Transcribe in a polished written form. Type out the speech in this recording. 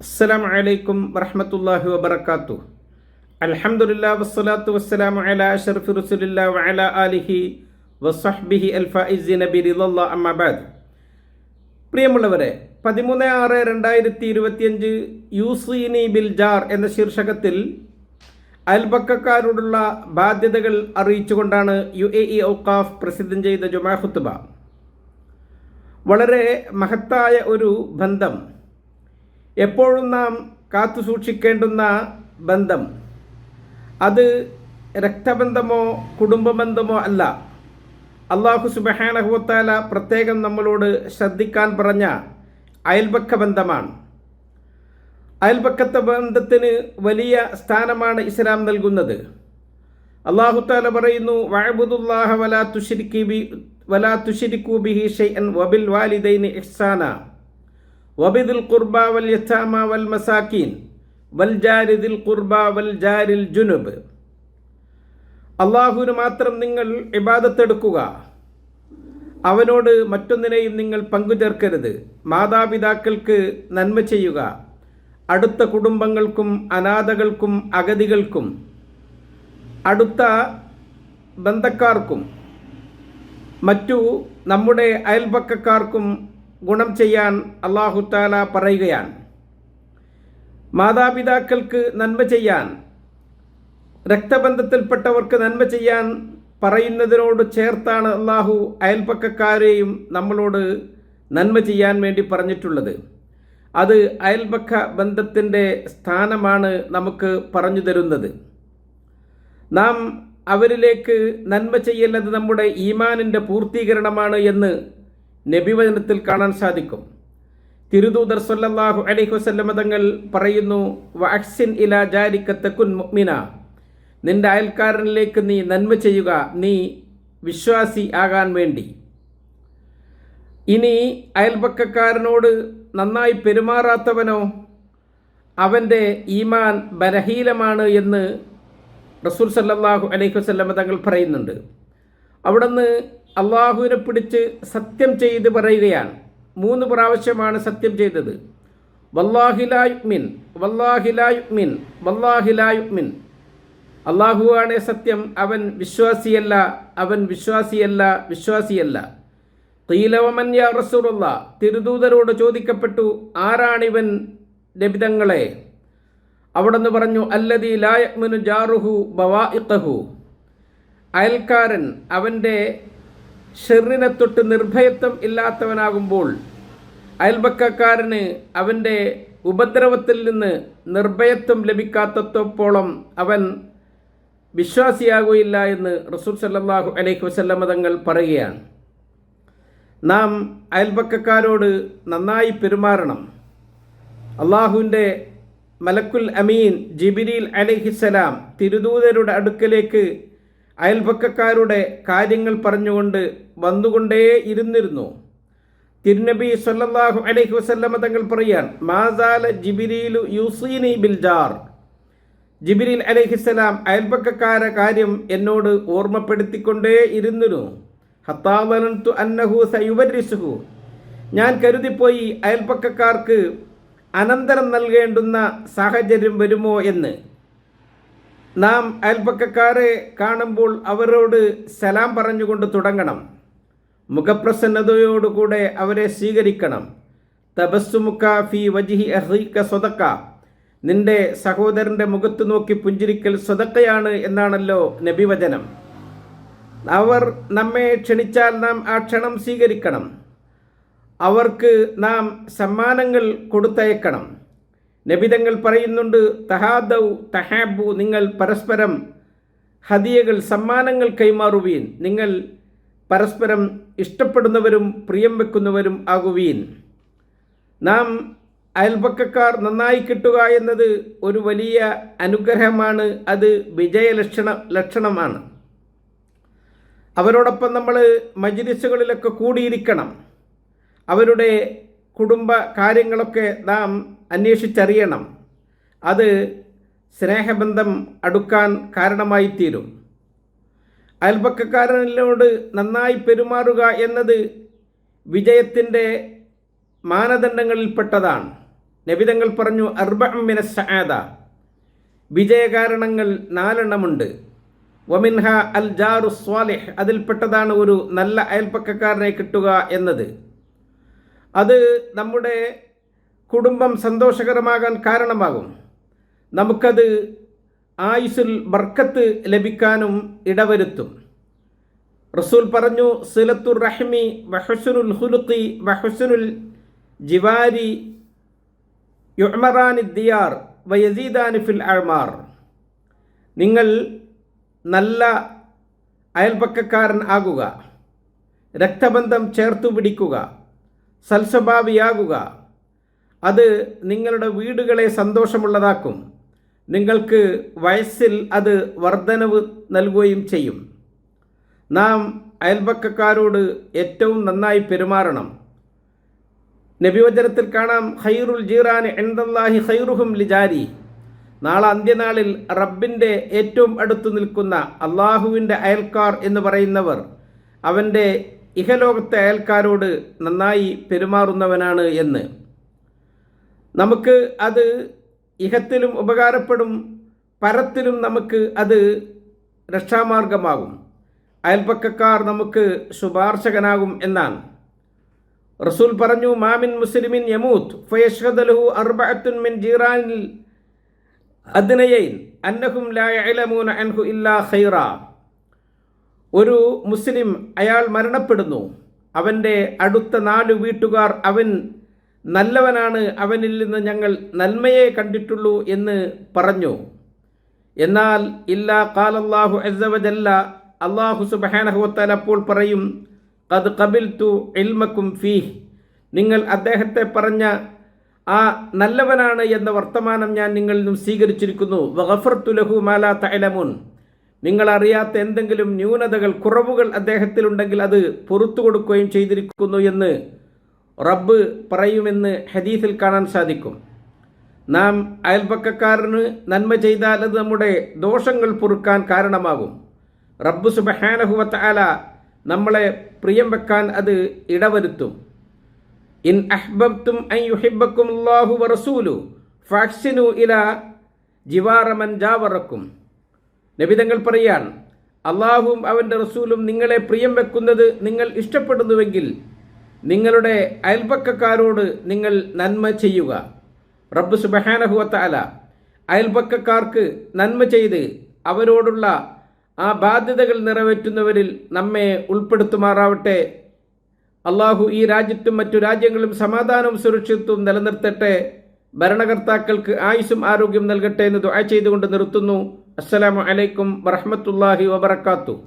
അസ്സലാമു അലൈക്കും വറഹ്മത്തുള്ളാഹി വബറകാതുഹു. അൽഹംദുലില്ലാഹി വസ്സലാത്തു വസ്സലാമു അലാ അഷ്റഫി റസൂലില്ലാഹി വഅലാ ആലിഹി വസ്വഹ്ബിഹി അൽഫായിസിന ബിറിളല്ലാഹി അമ്മാ ബഅദ്. പ്രിയമുള്ളവരെ, 13/6/2025 യൂസീനി ബിൽ ജാർ എന്ന ശീർഷകത്തിൽ അയൽപക്കക്കാരോടുള്ള ബാധ്യതകൾ അറിയിച്ചുകൊണ്ടാണ് UAE ഔഖാഫ് പ്രസിദ്ധം ചെയ്ത ജുമാ ഖുത്ബ. വളരെ മഹത്തായ ഒരു ബന്ധം, എപ്പോഴും നാം കാത്തു സൂക്ഷിക്കേണ്ടുന്ന ബന്ധം. അത് രക്തബന്ധമോ കുടുംബബന്ധമോ അല്ല. അല്ലാഹു സുബ്ഹാനഹു വ തആല പ്രത്യേകം നമ്മളോട് ശ്രദ്ധിക്കാൻ പറഞ്ഞ അയൽപക്ക ബന്ധമാണ്. അയൽപക്കത്തെ ബന്ധത്തിന് വലിയ സ്ഥാനമാണ് ഇസ്ലാം നൽകുന്നത്. അല്ലാഹു തആല പറയുന്നു, വഅബ്ദുല്ലാഹ വലാ തുശ്രികൂ ബിഹി ഷൈഅൻ വബിൽ വാലിദൈനി ഇഹ്സാന വബിദിൽ ഖുർബ വൽ യതാമ വൽ മസാകീൻ വൽ ജാരി ദിൽ ഖുർബ വൽ ജാരിൽ ജുനുബ്. അള്ളാഹുവിന് മാത്രം നിങ്ങൾ ഇബാദത്തെടുക്കുക, അവനോട് മറ്റൊന്നിനെയും നിങ്ങൾ പങ്കുചേർക്കരുത്. മാതാപിതാക്കൾക്ക് നന്മ ചെയ്യുക, അടുത്ത കുടുംബങ്ങൾക്കും അനാഥകൾക്കും അഗതികൾക്കും അടുത്ത ബന്ധക്കാർക്കും മറ്റു നമ്മുടെ അയൽപക്കക്കാർക്കും ഗുണം ചെയ്യാൻ അല്ലാഹു തആല പറയുകയാണ്. മാതാപിതാക്കൾക്ക് നന്മ ചെയ്യാൻ, രക്തബന്ധത്തിൽപ്പെട്ടവർക്ക് നന്മ ചെയ്യാൻ പറയുന്നതിനോട് ചേർത്താണ് അല്ലാഹു അയൽപക്കക്കാരെയും നമ്മളോട് നന്മ ചെയ്യാൻ വേണ്ടി പറഞ്ഞിട്ടുള്ളത്. അത് അയൽപക്ക ബന്ധത്തിൻ്റെ സ്ഥാനമാണ് നമുക്ക് പറഞ്ഞു തരുന്നത്. നാം അവരിലേക്ക് നന്മ ചെയ്യലത് നമ്മുടെ ഈമാനിൻ്റെ പൂർത്തീകരണമാണ് എന്ന് നബിവചനത്തിൽ കാണാൻ സാധിക്കും. തിരുദൂതർ സ്വല്ലല്ലാഹു അലൈഹി വസല്ലമ തങ്ങൾ പറയുന്നു, വഅഹ്സിൻ ഇലാ ജാരിക തകുൻ മുഅ്മിന. നിന്റെ അയൽക്കാരനിലേക്ക് നീ നന്മ ചെയ്യുക, നീ വിശ്വാസി ആകാൻ വേണ്ടി. ഇനി അയൽപക്കക്കാരനോട് നന്നായി പെരുമാറാത്തവനോ അവൻ്റെ ഈമാൻ ബലഹീനമാണ് എന്ന് റസൂൽ സല്ലല്ലാഹു അലൈഹി വസല്ലമ തങ്ങൾ പറയുന്നുണ്ട്. അവിടുന്ന് അള്ളാഹുവിനെ പിടിച്ച് സത്യം ചെയ്ത് പറയുകയാണ്. 3 പ്രാവശ്യമാണ് സത്യം ചെയ്തത്. വല്ലാഹി ലാ യുഅ്മിൻ, വല്ലാഹി ലാ യുഅ്മിൻ, വല്ലാഹി ലാ യുഅ്മിൻ. അള്ളാഹുവാണ് സത്യം, അവൻ വിശ്വാസിയല്ല, അവൻ വിശ്വാസിയല്ല, വിശ്വാസിയല്ല. ഖീല വമൻ യാ റസൂലല്ലാഹ്. തിരുദൂതരോട് ചോദിക്കപ്പെട്ടു, ആരാണിവൻ നബിതങ്ങളെ? അവിടുന്ന് പറഞ്ഞു, അല്ലദീ ലാ യഅ്മിനു ജാറുഹു ബവാഇഖഹു. അയൽക്കാരൻ അവൻ്റെ ഷെറിനെ തൊട്ട് നിർഭയത്വം ഇല്ലാത്തവനാകുമ്പോൾ, അയൽപക്കക്കാരന് അവൻ്റെ ഉപദ്രവത്തിൽ നിന്ന് നിർഭയത്വം ലഭിക്കാത്തത്തോളം അവൻ വിശ്വാസിയാകുകയില്ല എന്ന് റസൂൽ സല്ലല്ലാഹു അലൈഹി വസല്ലമ തങ്ങൾ പറയുകയാണ്. നാം അയൽപക്കക്കാരോട് നന്നായി പെരുമാറണം. അള്ളാഹുവിൻ്റെ മലക്കുൽ അമീൻ ജിബ്രീൽ അലൈഹിസ്സലാം തിരുദൂതരുടെ അടുക്കലേക്ക് അയൽപക്കക്കാരുടെ കാര്യങ്ങൾ പറഞ്ഞുകൊണ്ട് വന്നുകൊണ്ടേ ഇരുന്നിരുന്നു. തിരുനബി സ്വല്ലല്ലാഹു അലൈഹി വസല്ലമ തങ്ങൾ പറയാൻ, മാസാല ജിബ്രീലു യൂസീനി ബിൽ ജാർ. ജിബ്രീൽ അലൈഹിസ്സലാം അയൽപക്കക്കാരെ കാര്യം എന്നോട് ഓർമ്മപ്പെടുത്തിക്കൊണ്ടേ ഇരുന്നിരുന്നു. ഹത്താ വലൻതു അന്നഹു സയുവരിസുഹു. ഞാൻ കരുതിപ്പോയി അയൽപക്കക്കാർക്ക് അനന്തരം നൽകേണ്ടുന്ന സാഹചര്യം വരുമോ എന്ന്. നാം അയൽപക്കക്കാരെ കാണുമ്പോൾ അവരോട് സലാം പറഞ്ഞുകൊണ്ട് തുടങ്ങണം. മുഖപ്രസന്നതയോടുകൂടെ അവരെ സ്വീകരിക്കണം. തബസ്സുമുക ഫീ വജ്ഹി അഖീക സദഖ. നിന്റെ സഹോദരൻ്റെ മുഖത്ത് നോക്കി പുഞ്ചിരിക്കൽ സദഖയാണ് എന്നാണല്ലോ നബിവചനം. അവർ നമ്മെ ക്ഷണിച്ചാൽ നാം ആ ക്ഷണം സ്വീകരിക്കണം. അവർക്ക് നാം സമ്മാനങ്ങൾ കൊടുത്തയക്കണം. നബിതങ്ങൾ പറയുന്നുണ്ട്, തഹാദൗ തഹാബു. നിങ്ങൾ പരസ്പരം ഹദിയകൾ, സമ്മാനങ്ങൾ കൈമാറുവീൻ. നിങ്ങൾ പരസ്പരം ഇഷ്ടപ്പെടുന്നവരും പ്രിയം വെക്കുന്നവരും ആകുവീൻ. നാം അയൽപക്കക്കാർ നന്നായി കിട്ടുക എന്നത് ഒരു വലിയ അനുഗ്രഹമാണ്. അത് ലക്ഷണമാണ്. അവരോടൊപ്പം നമ്മൾ മജ്‌ലിസുകളിലൊക്കെ കൂടിയിരിക്കണം. അവരുടെ കുടുംബ കാര്യങ്ങളൊക്കെ നാം അന്വേഷിച്ചറിയണം. അത് സ്നേഹബന്ധം അടുക്കാൻ കാരണമായി തീരും. അയൽപക്കക്കാരനോട് നന്നായി പെരുമാറുക എന്നത് വിജയത്തിൻ്റെ മാനദണ്ഡങ്ങളിൽപ്പെട്ടതാണ്. നബിതങ്ങൾ പറഞ്ഞു അർബഉം മിനസ് സആദ, വിജയകാരണങ്ങൾ 4 എണ്ണമുണ്ട്. വമിൻഹ അൽ ജാറു സ്വാലിഹ്, അതിൽപ്പെട്ടതാണ് ഒരു നല്ല അയൽപ്പക്കക്കാരനെ കിട്ടുക എന്നത്. അത് നമ്മുടെ കുടുംബം സന്തോഷകരമാകാൻ കാരണമാകും. നമുക്കത് ആയുസ്സിൽ ബർക്കത്ത് ലഭിക്കാനും ഇടവരുത്തും. റസൂൽ പറഞ്ഞു സിലത്തുർ റഹ്മി വഹുസ്നുൽ ഖുലുഖി വഹുസ്നുൽ ജിവാരി യുഅ്മറാനി ദിയാർ വയസീദാനി ഫിൽ അഅ്മാർ. നിങ്ങൾ നല്ല അയൽപക്കക്കാരൻ ആകുക, രക്തബന്ധം ചേർത്തു പിടിക്കുക, സൽസ്വഭാവിയാകുക. അത് നിങ്ങളുടെ വീടുകളെ സന്തോഷമുള്ളതാക്കും. നിങ്ങൾക്ക് വയസ്സിൽ അത് വർധനവ് നൽകുകയും ചെയ്യും. നാം അയൽപക്കക്കാരോട് ഏറ്റവും നന്നായി പെരുമാറണം. നബിവചനത്തിൽ കാണാം ഖൈറുൽ ജീറാനി ഇൻദല്ലാഹി ഖൈറുഹും ലിജാരി. നാളെ അന്ത്യനാളിൽ റബ്ബിൻ്റെ ഏറ്റവും അടുത്തു നിൽക്കുന്ന അള്ളാഹുവിൻ്റെ അയൽക്കാർ എന്ന് പറയുന്നവർ അവൻ്റെ ഇഹലോകത്തെ അയൽക്കാരോട് നന്നായി പെരുമാറുന്നവനാണ് എന്ന്. നമുക്ക് അത് ഇഹത്തിലും ഉപകാരപ്പെടും, പരത്തിലും നമുക്ക് അത് രക്ഷാമാർഗമാകും. അയൽപക്കക്കാർ നമുക്ക് ശുപാർശകനാകും എന്നാണ്. റസൂൽ പറഞ്ഞു മാമിൻ മുസ്ലിമിൻ യമൂത്ത് ഫയഷ്ഹദു ലഹു അർബഅത്തുൻ മിൻ ജീറാനിൽ അദ്നയൈൻ അന്നഹും ലാ യഅലമൂന അൻഹു ഇല്ലാ ഖൈറാ. ഒരു മുസ്ലിം അയാൾ മരണപ്പെടുന്നു, അവൻ്റെ അടുത്ത 4 വീട്ടുകാർ അവൻ നല്ലവനാണ്, അവനിൽ നിന്ന് ഞങ്ങൾ നന്മയെ കണ്ടിട്ടുള്ളൂ എന്ന് പറഞ്ഞു. എന്നാൽ ഇല്ലാ ഖാലല്ലാഹു അസ്സ വജല്ല, അല്ലാഹു സുബ്ഹാനഹു വതആല അപ്പോൾ പറയും ഖദ് ഖബിൽതു ഇൽമക്കും ഫീഹ്, നിങ്ങൾ അദ്ദേഹത്തെ പറഞ്ഞ ആ നല്ലവനാണ് എന്ന വർത്തമാനം ഞാൻ നിങ്ങളിൽ നിന്നും സ്വീകരിച്ചിരിക്കുന്നു. വഗഫർതു ലഹു മാ ലാ തഅലമൂൻ, നിങ്ങൾ അറിയാത്ത എന്തെങ്കിലും ന്യൂനതകൾ, കുറവുകൾ അദ്ദേഹത്തിലുണ്ടെങ്കിൽ അത് പുറത്തു കൊടുക്കുകയും ചെയ്തിരിക്കുന്നു എന്ന് റബ്ബ് പറയുമെന്ന് ഹദീസിൽ കാണാൻ സാധിക്കും. നാം അയൽപക്കക്കാരന് നന്മ ചെയ്താൽ അത് നമ്മുടെ ദോഷങ്ങൾ പൊറുക്കാൻ കാരണമാകും. റബ്ബ് സുബ്ഹാനഹു വതആല നമ്മളെ പ്രിയം വെക്കാൻ അത് ഇടവരുത്തും. ഇൻ അഹ്ബബ്തും അൻ യുഹിബ്ബക്കും അല്ലാഹു വറസൂലു ഫഅഹ്സിനു ഇലാ ജിവാറ മൻ ജാവറക്കും. നബിതങ്ങൾ പറയാൻ അള്ളാഹുവും അവൻ്റെ റസൂലും നിങ്ങളെ പ്രിയം വെക്കുന്നത് നിങ്ങൾ ഇഷ്ടപ്പെടുന്നുവെങ്കിൽ നിങ്ങളുടെ അയൽപക്കക്കാരോട് നിങ്ങൾ നന്മ ചെയ്യുക. റബ്ബ് സുബ്ഹാനഹു വതആല അയൽപക്കക്കാർക്ക് നന്മ ചെയ്ത് അവരോടുള്ള ആ ബാധ്യതകൾ നിറവേറ്റുന്നവരിൽ നമ്മെ ഉൾപ്പെടുത്തുമാറാവട്ടെ. അള്ളാഹു ഈ രാജ്യത്തും മറ്റു രാജ്യങ്ങളും സമാധാനവും സുരക്ഷിതത്വവും നിലനിർത്തട്ടെ. ഭരണകർത്താക്കൾക്ക് ആയുസ്സും ആരോഗ്യം നൽകട്ടെ എന്ന് ദുആ ചെയ്തുകൊണ്ട് നിർത്തുന്നു. അസ്സലാമു അലൈക്കും വറഹ്മത്തുള്ളാഹി വബറകാതുഹു.